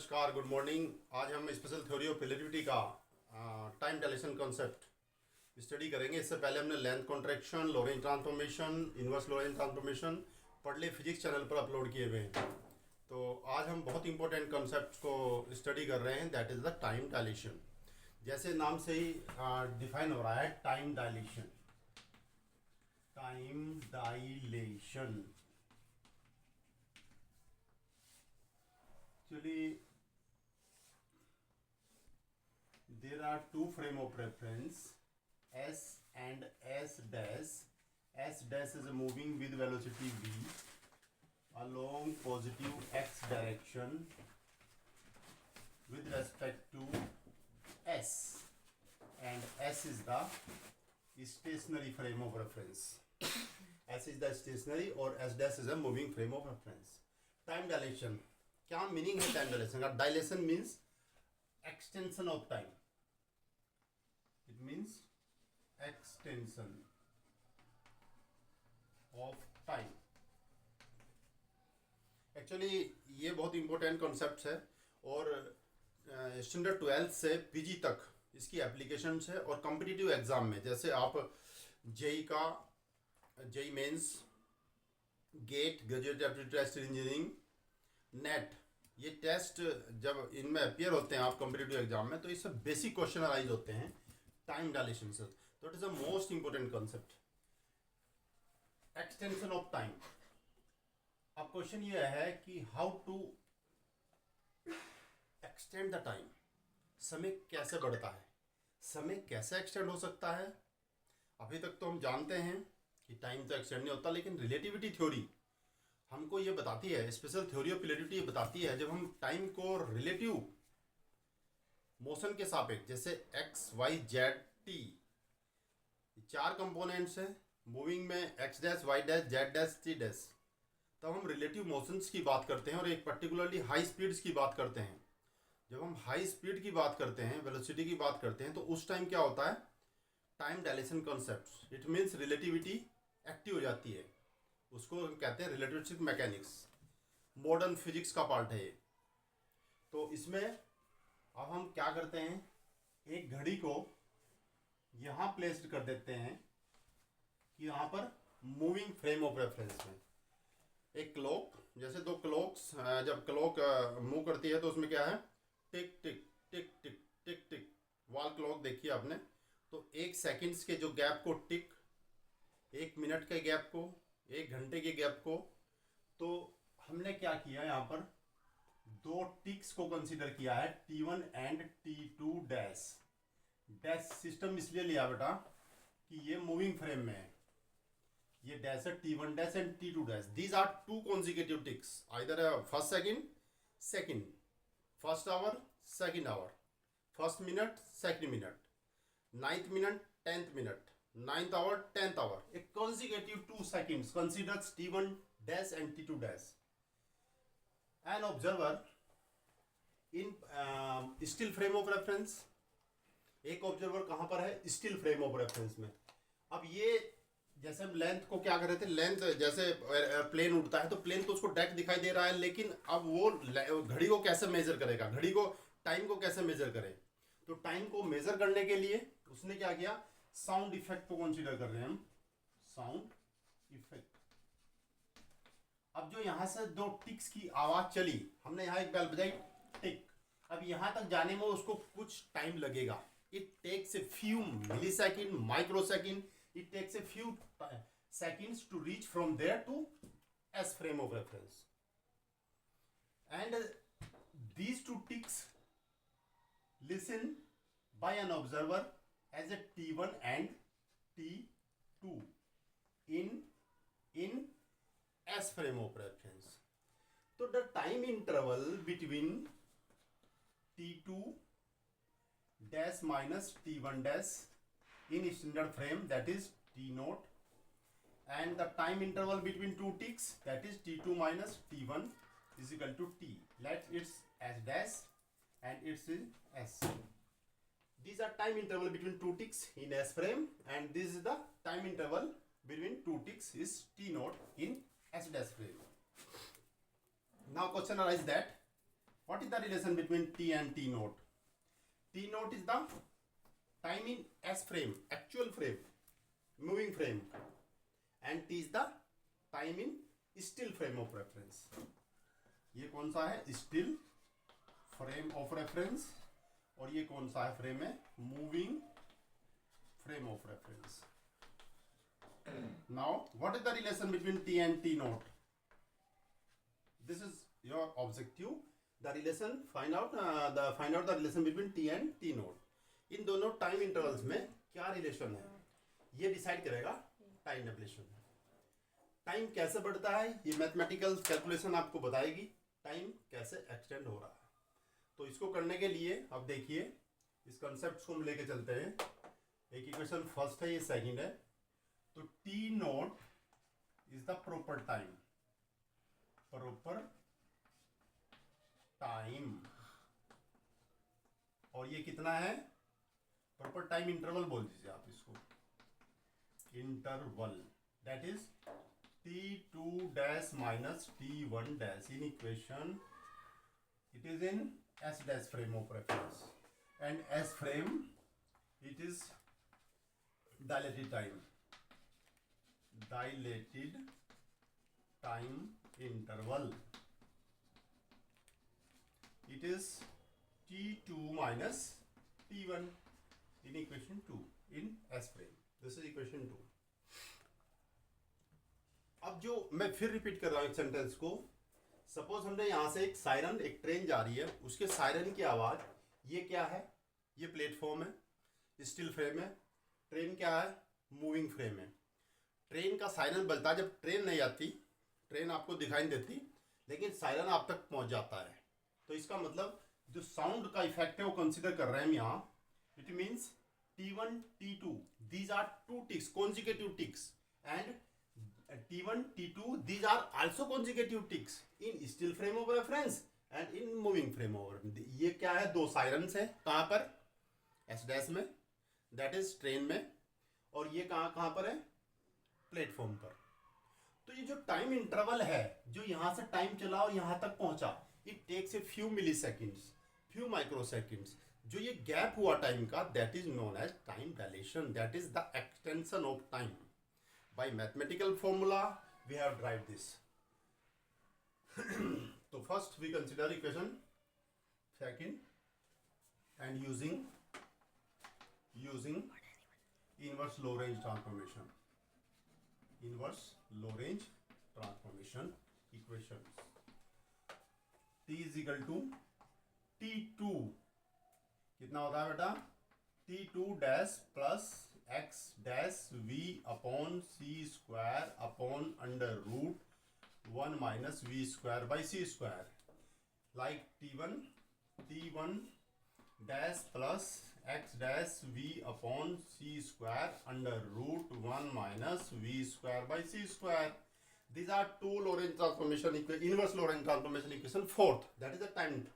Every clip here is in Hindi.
नमस्कार, गुड मॉर्निंग। आज हम स्पेशल थ्योरी ऑफ रिलेटिविटी का टाइम डायलेशन कॉन्सेप्ट स्टडी करेंगे। इससे पहले हमने length contraction, Lorentz transformation, inverse Lorentz transformation पढ़ले फिजिक्स चैनल पर अपलोड किए हुए हैं। तो आज हम बहुत इंपॉर्टेंट कॉन्सेप्ट को स्टडी कर रहे हैं, that is the time dilation. जैसे नाम से ही डिफाइन हो रहा है, time dilation. Time dilation actually there are two frame of reference, s and s dash. S dash is moving with velocity v along positive x direction with respect to s, and s is the stationary frame of reference. S is the stationary or s dash is a moving frame of reference. Time dilation, क्या मीनिंग है टाइम डायलेशन का? Dilation means extension of time. It means extension of time. Actually ये बहुत इंपॉर्टेंट कॉन्सेप्ट है और स्टैंडर्ड 12 से पीजी तक इसकी एप्लीकेशंस है। और कॉम्पिटिटिव एग्जाम में जैसे आप जेई का, JEE Mains, GATE, graduate aptitude test engineering, NET, ये टेस्ट जब इनमें अपियर होते हैं आप कॉम्पिटिटिव एग्जाम में, तो इससे बेसिक क्वेश्चन अराइज होते हैं टाइम डायलेशन से। तो it is the most important concept, extension of time. अब क्वेश्चन ये है कि how to extend the time. समय कैसे बढ़ता है, समय कैसे एक्सटेंड हो सकता है? अभी तक तो हम जानते हैं कि टाइम तो एक्सटेंड नहीं होता, लेकिन रिलेटिविटी थ्योरी हमको ये बताती है, स्पेशल थ्योरी ऑफ रिलेटिविटी ये बताती है, जब हम टाइम को रिलेटिव मोशन के सापेक्ष, जैसे एक्स वाई जेड टी, चार कंपोनेंट्स हैं मूविंग में, x dash, y dash, z dash, t dash, तब हम रिलेटिव मोशंस की बात करते हैं और एक पर्टिकुलरली हाई स्पीड्स की बात करते हैं। जब हम हाई स्पीड की बात करते हैं, वेलोसिटी की बात करते हैं, तो उस टाइम क्या होता है? Time dilation concept. It means relativity active हो जाती है, उसको हम कहते हैं रिलेटिविस्टिक मैकेनिक्स। मॉडर्न फिजिक्स का पार्ट है ये। तो इसमें अब हम क्या करते हैं, एक घड़ी को यहाँ प्लेस्ड कर देते हैं कि यहाँ पर मूविंग फ्रेम ऑफ रेफरेंस में एक क्लॉक, जैसे दो क्लॉक्स, जब क्लॉक मूव करती है तो उसमें क्या है, टिक टिक टिक टिक टिक टिक, वॉल क्लॉक देखिए आपने। तो एक सेकंड्स के जो गैप को टिक, एक मिनट के गैप को, एक घंटे के गैप को, तो हमने क्या किया यहाँ पर, दो टिक्स को कंसीडर किया है, T1 and T2 dash. Dash system इसलिए लिया बेटा कि ये मूविंग फ्रेम में है, ये डैश है T1 dash and T2 dash. These are two consecutive ticks, either first second, second, first hour, second hour, first minute, second minute, 9th minute, 10th minute, 9th hour, 10th hour. A consecutive 2 seconds considers T1 dash and T2 dash. An observer in still frame of reference, एक ऑब्जर्वर कहाँ पर है? स्टिल फ्रेम ऑफ रेफरेंस में। अब ये जैसे हम लेंथ को क्या कर रहे थे, लेंथ जैसे प्लेन उड़ता है तो प्लेन तो उसको डेक दिखाई दे रहा है, लेकिन अब वो घड़ी को कैसे मेजर करेगा, घड़ी को, टाइम को कैसे मेजर करे? तो टाइम को मेजर करने के लिए उसने क्या किया, साउंड इफेक्ट को कंसीडर कर रहे हैं हम, साउंड इफेक्ट। अब जो यहां से दो टिक्स की आवाज चली, हमने यहां एक बेल बजाई, टिक, अब यहां तक जाने में उसको कुछ टाइम लगेगा। It takes a few millisecond, microsecond, it takes a few seconds to reach from there to S frame of reference. And these two ticks listen by an observer as a T1 and T2 in S frame of reference. So the time interval between T2 dash minus T1 dash in standard frame, that is T naught, and the time interval between two ticks, that is T2 minus T1 is equal to T. Let it's S dash and it's in S. These are time interval between two ticks in S frame, and this is the time interval between two ticks is T naught in S dash frame. Now question arises that What is the relation between T and T naught? T naught is the time in S frame, actual frame, moving frame, and T is the time in still frame of reference. ये कौन सा है? Still frame of reference, और ये कौन सा है फ्रेम है? Moving frame of reference. Now, what is the relation between T and T naught? This is your objective. The relation, find out the relation between T and T naught. इन दोनों टाइम इंटरवल्स में क्या रिलेशन है, ये डिसाइड करेगा टाइम डेफिनेशन. टाइम कैसे बढ़ता है ये मैथमेटिकल कैलकुलेशन आपको बताएगी टाइम कैसे एक्सटेंड हो रहा है. तो इसको करने के लिए अब देखिए इस कंसेप्ट को हम लेके चलते हैं. एक इक्वेशन फर्स्ट है, ये सेकंड है. तो T naught is the proper time, और ये कितना है? प्रॉपर टाइम इंटरवल बोल दीजिए आप इसको, interval, that is T2 dash minus T1 dash. In equation it is in S dash frame of reference, and S frame it is dilated time interval. It is T2 minus T1 in equation 2 in S frame. This is equation 2. अब जो मैं फिर रिपीट कर रहा हूँ एक सेंटेंस को. सपोज हमने यहाँ से एक सायरन, एक ट्रेन जा रही है, उसके सायरन की आवाज़, ये क्या है? ये प्लेटफॉर्म है, स्टील फ्रेम है. ट्रेन क्या है? मूविंग फ्रेम है. ट्रेन का सायरन बजता है. जब ट्रेन नहीं आती, ट्रेन आपको दिखाई नहीं देती, लेकिन सायरन आप तक पहुँच जाता है. तो इसका मतलब जो साउंड का इफेक्ट है वो कंसिडर कर रहे हैं हम यहाँ. It means T1, T2, these are two ticks, consecutive ticks, and T1, T2, these are also consecutive ticks in still frame of reference and in moving frame of reference. ये क्या है? दो सायरन्स है. कहाँ पर? S डैश में, that is ट्रेन में, और ये कहाँ पर है? प्लेटफॉर्म पर. तो ये जो टाइम इंटरवल है, जो यहाँ से टाइम चला और यहाँ तक पहुँचा, it takes a few milliseconds, few microseconds. जो ये गैप हुआ टाइम का, that is known as time dilation, that is the extension of time. By mathematical formula we have derived this. So first we consider equation second, and using inverse Lorentz transformation, equations. T is equal to T2, कितना होता है बेटा? T2 dash plus x dash v upon c square upon under root 1 minus v square by c square, like T1 dash plus x dash v upon c square under root 1 minus v square by c square. These are two Lorentz transformation equation, inverse Lorentz transformation equation. Fourth, that is the time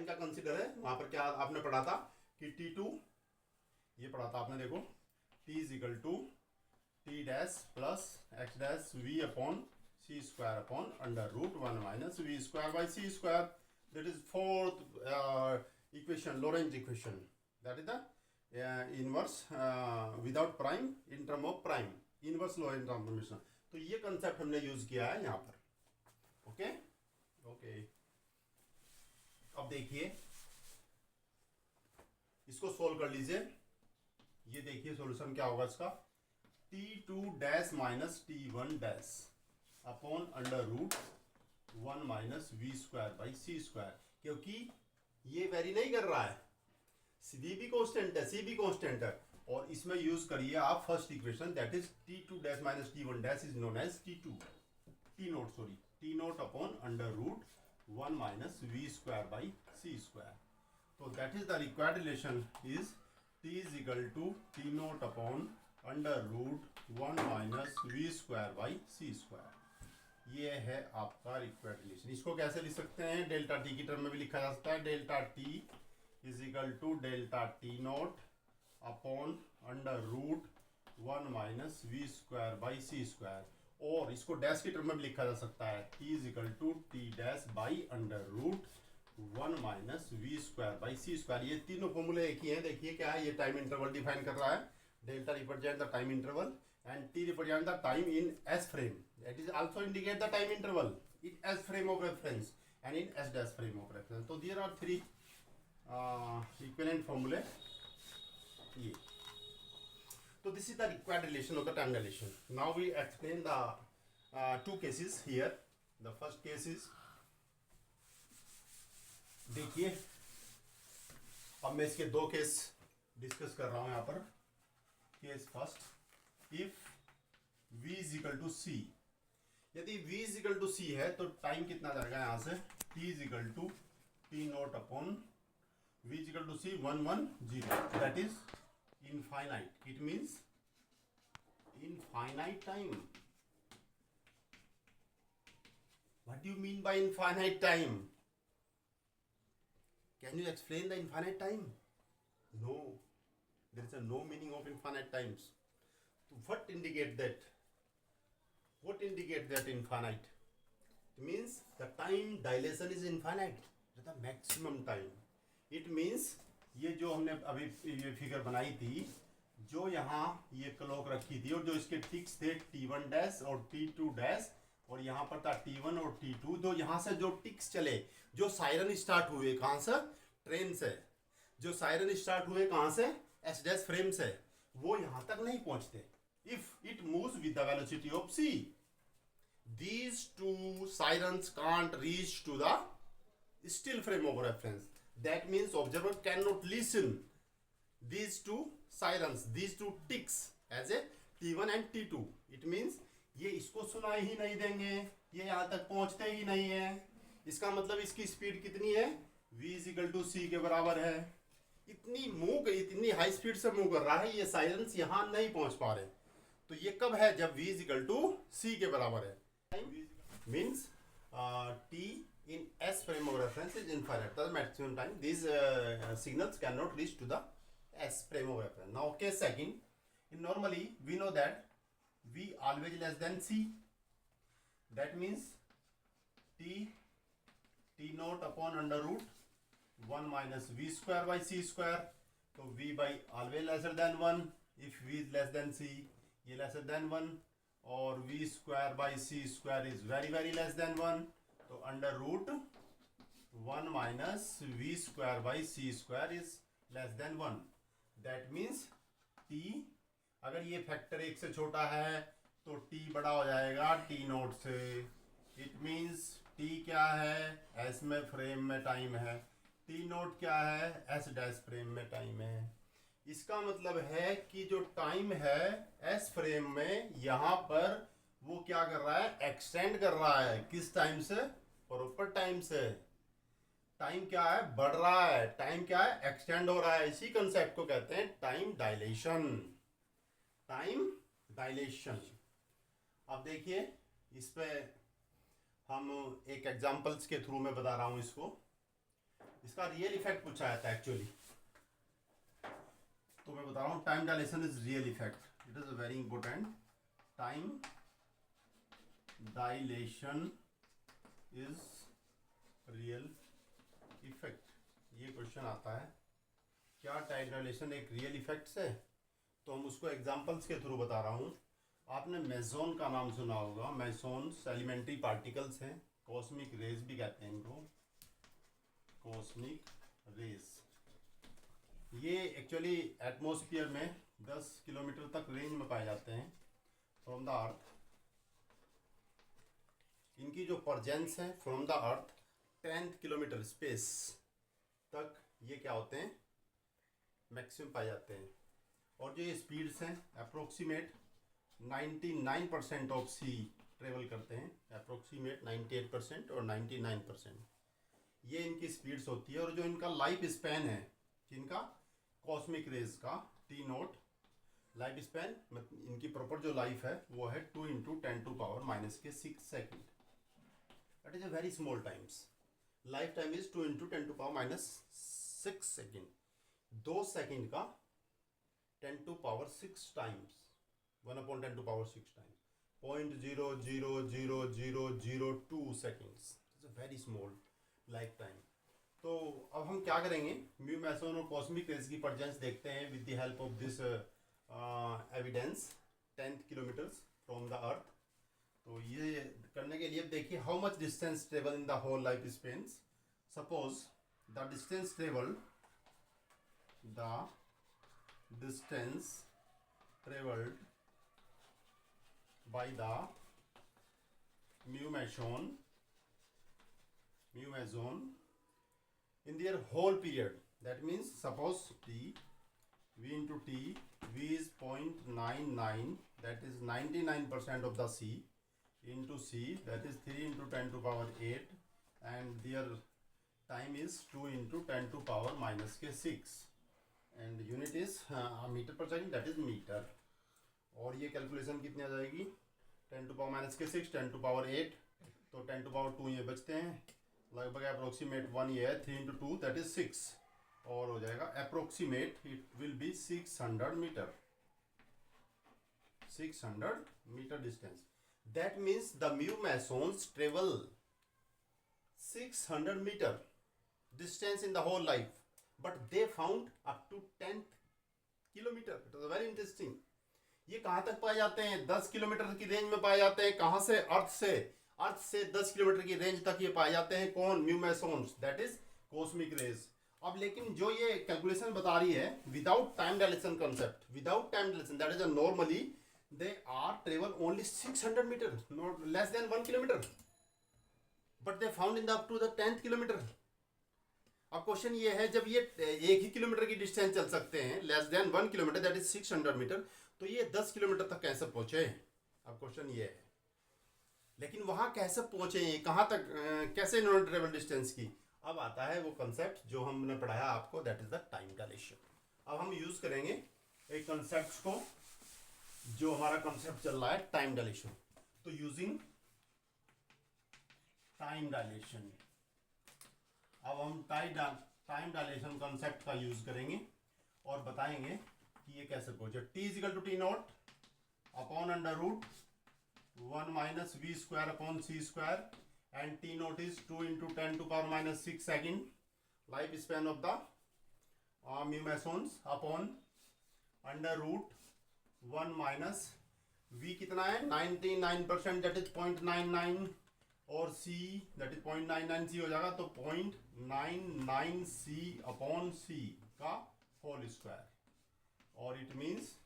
का कंसिडर है. वहां पर क्या आपने पढ़ा था कि T2, ये पढ़ा था आपने, देखो T is equal to T dash plus x dash v upon c square upon under root 1 minus v square by c square. That is fourth equation, Lorentz equation. That is the inverse without prime in term of prime, inverse Lorentz transformation. तो ये कंसेप्ट हमने यूज किया है यहाँ पर. ओके. अब देखिए इसको सोल्व कर लीजिए. ये देखिए सॉल्यूशन क्या होगा इसका. T2 dash minus T1 dash upon under root 1 minus v square by c square. क्योंकि ये वेरी नहीं कर रहा है, v भी कांस्टेंट है, c भी कांस्टेंट है, और इसमें यूज करिए आप first equation, that is T2 dash minus T1 dash is known as T naught upon under root 1 minus v square by c square. तो that is the required relation is T is equal to T naught upon under root 1 minus v square by c square. ये है आपका रिक्वायर्ड रिलेशन. इसको कैसे लिख सकते हैं? डेल्टा टी की टर्म में भी लिखा जा सकता है. Delta t is equal to delta t naught upon under root 1 minus v square by c square. और इसको डैश की टर्म में भी लिखा जा सकता है. T is equal to T dash by under root 1 minus v square by c square. ये तीनों फॉर्मूले एक ही हैं। देखिए क्या है, ये टाइम इंटरवल डिफाइन कर रहा है। Delta represent the time interval and T represent the time in S frame. That is also indicate the time interval in S frame of reference and in S dash frame of reference. तो देयर आर थ्री इक्विवेलेंट फॉर्मूले ये। So this is the required relation of the time dilation. Now we explain the two cases here. The first case is, देखिए अब मैं इसके दो केस डिस्कस कर रहा हूं यहाँ पर। Case first, if v is equal to C, यदि v is equal to C है तो टाइम कितना जाएगा यहाँ से, t is equal to T naught upon v is equal to C 110, that is infinite. It means infinite time. What do you mean by infinite time? Can you explain the infinite time? No, there is a no meaning of infinite times. What indicate that? What indicate that infinite? It means the time dilation is infinite, the maximum time. It means ये जो हमने अभी ये फिगर बनाई थी, जो यहाँ ये क्लॉक रखी थी और जो इसके टिक्स थे T1 डैश और T2 डैश, और यहाँ पर था T1 और T2, तो यहाँ से जो टिक्स चले, जो सायरन स्टार्ट हुए कहाँ से, ट्रेन से, जो सायरन स्टार्ट हुए कहाँ से, एस डैश फ्रेम से, वो यहाँ तक नहीं पहुँचते। If it moves with the velocity of c, these two sirens can't reach to the still frame of reference. That means observer cannot listen these two sirens, these two ticks as a T1 and T2. It means ये इसको सुनाई ही नहीं देंगे, ये यहाँ तक पहुँचते ही नहीं है। इसका मतलब इसकी स्पीड कितनी है, v इज इक्वल टू सी के बराबर है। इतनी हाई स्पीड से मूव कर रहा है, ये साइलेंस यहाँ नहीं पहुँच पा रहे। तो ये कब है, जब v इज इक्वल टू सी के बराबर है। Means t in S frame of reference is infinite. The maximum time these signals cannot reach to the S frame of reference. Now case second, normally we know that V always less than C. That means T naught upon under root 1 minus V square by C square. So V by always lesser than 1. If V is less than C, ये lesser than 1, or V square by C square is very very less than 1. तो under root 1 minus v square by c square is less than 1। That means t, अगर ये फैक्टर 1 से छोटा है तो टी बड़ा हो जाएगा टी नोट से। इट मीन्स टी क्या है, एस में फ्रेम में टाइम है, टी नोट क्या है, एस डैश फ्रेम में टाइम है। इसका मतलब है कि जो टाइम है एस फ्रेम में, यहाँ पर वो क्या कर रहा है, एक्सटेंड कर रहा है। किस टाइम से, प्रॉपर टाइम से। टाइम क्या है, बढ़ रहा है, टाइम क्या है, एक्सटेंड हो रहा है। इसी कंसेप्ट को कहते हैं टाइम डायलेशन। Time dilation. अब देखिए इस पे हम एक एग्जांपल्स के थ्रू में बता रहा हूं इसको। इसका रियल इफेक्ट पूछा जाता है एक्चुअली, तो मैं बता रहा हूं time dilation is real effect. It is a very important. Time dilation is real effect. ये क्वेश्चन आता है, क्या टाइम डायलेशन एक रियल इफेक्ट से? तो हम उसको एग्जांपल्स के थ्रू बता रहा हूँ। आपने मेसोन का नाम सुना होगा। मेसोन्स एलिमेंट्री पार्टिकल्स हैं, कॉस्मिक रेज भी कहते हैं इनको, कॉस्मिक रेज। ये एक्चुअली एटमॉस्फेयर में 10 किलोमीटर तक रेंज में पाए जाते हैं फ्रॉम द अर्थ। इनकी जो परजेंस है from the earth 10 kilometre space तक ये क्या होते हैं, मैक्सिमम पाए जाते हैं। और जो ये स्पीड्स हैं अप्रोक्सीमेट 99% ऑफ सी ट्रेवल करते हैं, अप्रोक्सीमेट 98% और 99%, ये इनकी स्पीड्स होती है। और जो इनका लाइफ स्पैन है, जिनका कॉस्मिक रेज का टी नोट लाइफ स्पैन, इनकी प्रॉपर जो लाइफ है वो है 2 × 10⁻⁻6 second. That is a very small times. Life time is 2 × 10⁻6 second. 2 second का 10⁻6 times, 1/10⁻6 times, 0.0000002 seconds. It's a very small lifetime. अब हम क्या करेंगे, म्यू मैसन और कॉस्मिक रेज की परजेंस देखते हैं with the help of this evidence 10 kilometres from the earth. तो ये करने के लिए देखिए how much distance travel in the whole life span. Suppose the distance traveled by the mu meson in their whole period, that means suppose t v into t, v is 0.99, that is 99% of the c, into c, that is 3 into 10 to power 8, and their time is 2 into 10 to power minus के 6, and unit is मीटर पर सेकंड, that is मीटर। और ये कैलकुलेशन कितनी आ जाएगी, 10 to power minus के 6, 10 to power 8, तो 10 to power 2 ये बचते हैं, लगभग अप्रोक्सीमेट 1 ये है, 3 into 2 that is 6, और हो जाएगा approximate it will be 600 metre, 600 metre distance. That means the mu mesons travel 600 metre distance in the whole life, but they found up to 10 kilometre. It is very interesting. ये कहाँ तक पाए जाते हैं, 10 किलोमीटर की रेंज में पाए जाते हैं। कहाँ से, अर्थ से 10 किलोमीटर की रेंज तक ये पाए जाते हैं। कौन, mu mesons, that is cosmic rays. अब लेकिन जो ये कैलकुलेशन बता रही है without time dilation concept, without time dilation, that is normally they are travel only 600 metre, not less than 1 kilometre, but they found in the up to the 10th kilometre. अब क्वेश्चन ये है, जब ये 1 ही किलोमीटर की डिस्टेंस चल सकते हैं, less than 1 kilometre, that is 600 metre, तो ये 10 किलोमीटर तक कैसे पहुंचे। अब क्वेश्चन ये है, लेकिन वहां कैसे पहुंचे, कहां तक, कैसे इन्होंने ट्रेवल डिस्टेंस की। अब आता है वो कंसेप्ट जो हमने पढ़ाया आपको, that is the time dilation. अब हम यूज करेंगे एक कंसेप्ट को, जो हमारा कंसेप्ट चल रहा है टाइम डायलेशन। तो यूजिंग टाइम डायलेशन, अब हम टाइम डायलेशन कंसेप्ट का यूज करेंगे और बताएंगे कि ये कैसे पहुंचे। T is equal to T naught upon under root 1 minus v square upon c square, and t naught is 2 into 10 to power minus 6 second life span of the mu mesons upon under root 1 minus v कितना है 99%, दैट इज 0.99, और c दैट इज 0.99 c हो जाएगा, तो 0.99 c अपॉन c का होल स्क्वायर, और इट मीन्स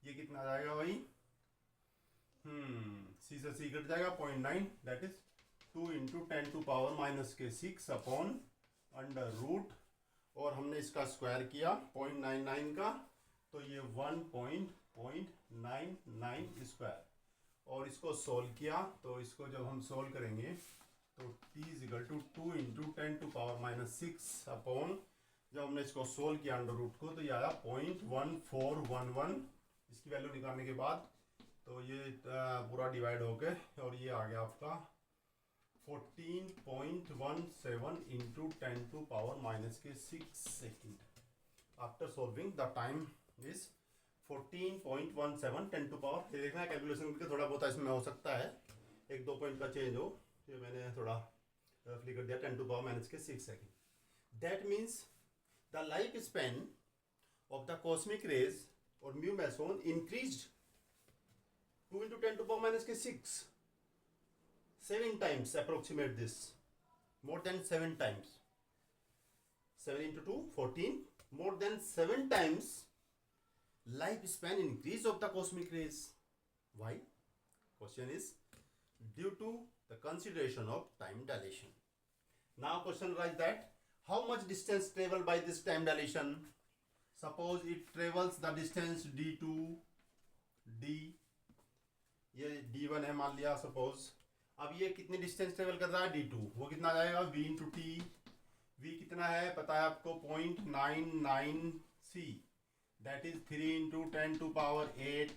ये कितना आ जाएगा भाई, c से c कट जाएगा 0.9, that is 2 into 10 to power minus के 6 अपॉन अंडर रूट, और हमने इसका स्क्वायर किया 0.99 का, तो ये 1.99 स्क्वायर, और इसको सोल्व किया, तो इसको जब हम सोल्व करेंगे तो t is equal to 2 into 10 to power minus 6 upon, जब हमने इसको सोल्व किया अंडर रूट को, तो ये आया 0.1411। इसकी वैल्यू निकालने के बाद तो ये पूरा डिवाइड हो गए, और ये आ गया आपका 14.17 इंटू 10 टू पावर माइनस के 6 second. After solving the time is 14.17 10 to power, ये देखना है कैलकुलेशन करके थोड़ा बहुत इसमें हो सकता है 1-2 पॉइंट का चेंज हो, ये मैंने थोड़ा रफली कर दिया, 10 टू पावर माइनस के 6 second. That means the life span of the cosmic rays और mu meson increased 2 into 10 to power minus के 6, 7 times approximate this, more than 7 times, 7 into 2 14, more than 7 times lifespan increase of the cosmic rays. Why? Question is due to the consideration of time dilation. Now question like that, how much distance traveled by this time dilation? Suppose it travels the distance d2, d, ये d1 है मान लिया सपोज। अब ये कितनी डिस्टेंस ट्रेवल कर रहा है, d2, वो कितना जाएगा v इंटू टी, v कितना है पता है आपको 0.99 c, that is 3 into 10 to power 8,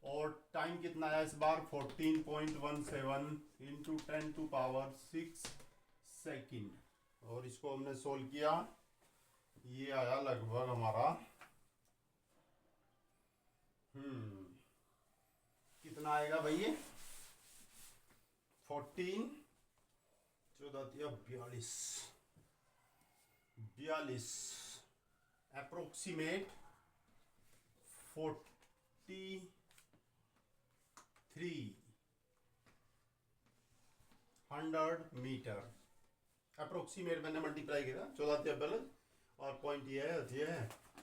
और टाइम कितना है इस बार 14.17 इंटू 10 टू पावर 6 सेकेंड, और इसको हमने सोल्व किया, ये आया लगभग हमारा कितना आएगा भाई, ये 14 14 42 42 अप्रोक्सीमेट 4300 मीटर। अप्रोक्सीमेट मैंने मल्टीप्लाई किया 14 और पॉइंट ये है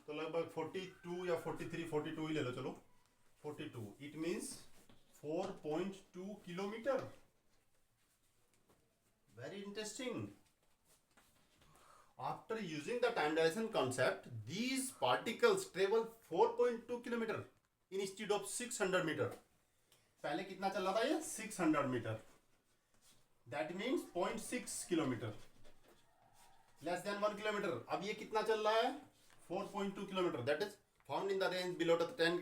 तो लगभग 42 या 43 42 ही ले लो चलो 42 it means 4.2 kilometre. Very interesting. After using the time dilation concept, these particles travel 4.2 kilometer instead of 600 meter. पहले कितना चल रहा था ये 600 metre. That means 0.6 kilometre, less than 1 kilometre. अब ये कितना चल रहा है 4.2 kilometre. That is found in the range below the 10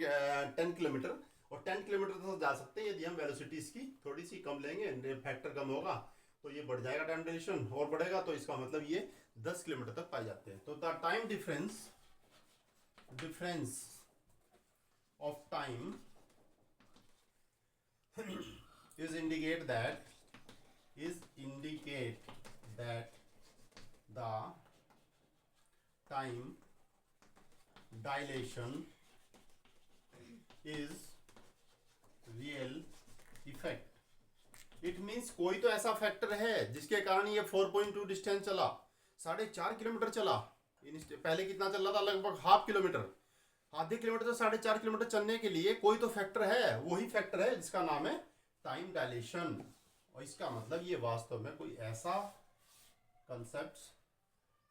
kilometre. और 10 किलोमीटर तक जा सकते हैं यदि हम वेलोसिटी इसकी थोड़ी सी कम लेंगे, फैक्टर कम होगा तो ये बढ़ जाएगा टाइम डिलेशन, और बढ़ेगा तो इसका मतलब ये 10 किलोमीटर तक पाए जाते हैं। तो the time difference of time is indicate that the time dilation is real effect। It means कोई तो ऐसा फैक्टर है जिसके कारण ये 4.2 डिस्टेंस चला, 4.5 किलोमीटर चला। पहले कितना चल रहा था लगभग हाफ किलोमीटर, आधे किलोमीटर से 4.5 किलोमीटर चलने के लिए कोई तो फैक्टर है, वही फैक्टर है जिसका नाम है टाइम डायलेशन। और इसका मतलब ये वास्तव में कोई ऐसा कंसेप्ट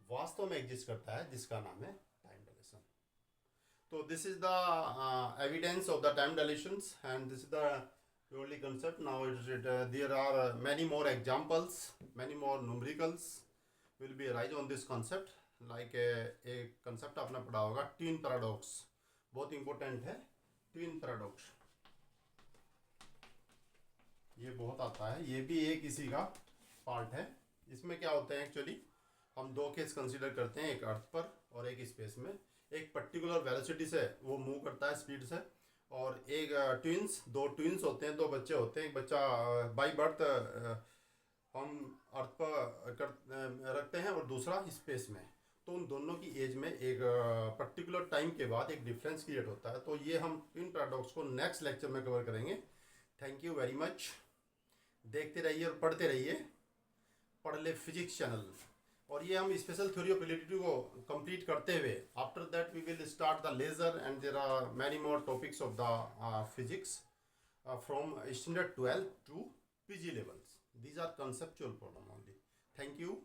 वास्तव में एग्जिस्ट करता है जिसका नाम है टाइम डायलेशन। तो this is the evidence of the time dilations and this is the purely concept। Now there are many more examples, many more numericals will be arise on this concept। like a concept आपने पढ़ा होगा ट्विन पैराडॉक्स, बहुत इंपॉर्टेंट है ट्विन पैराडॉक्स। ये बहुत आता है, ये भी एक इसी का पार्ट है। इसमें क्या होता है एक्चुअली हम दो केस कंसीडर करते हैं, एक अर्थ पर और एक स्पेस में। एक पर्टिकुलर वेलोसिटी से वो मूव करता है स्पीड से, और एक दो ट्विंस होते हैं, दो बच्चे होते हैं। एक बच्चा बाई बर्थ हम अर्थ पर रखते हैं और दूसरा स्पेस में। तो उन दोनों की एज में एक पर्टिकुलर टाइम के बाद एक डिफरेंस क्रिएट होता है। तो ये हम ट्विन पैराडॉक्स को नेक्स्ट लेक्चर में कवर करेंगे। Thank you very much. देखते रहिए और पढ़ते रहिए, पढ़ ले फिजिक्स चैनल। और ये हम स्पेशल थ्योरी ऑफ रिलेटिविटी को कंप्लीट करते हुए after that we will start the laser and there are many more topics of the physics from standard 12 to PG levels. These are conceptual problem only. Thank you.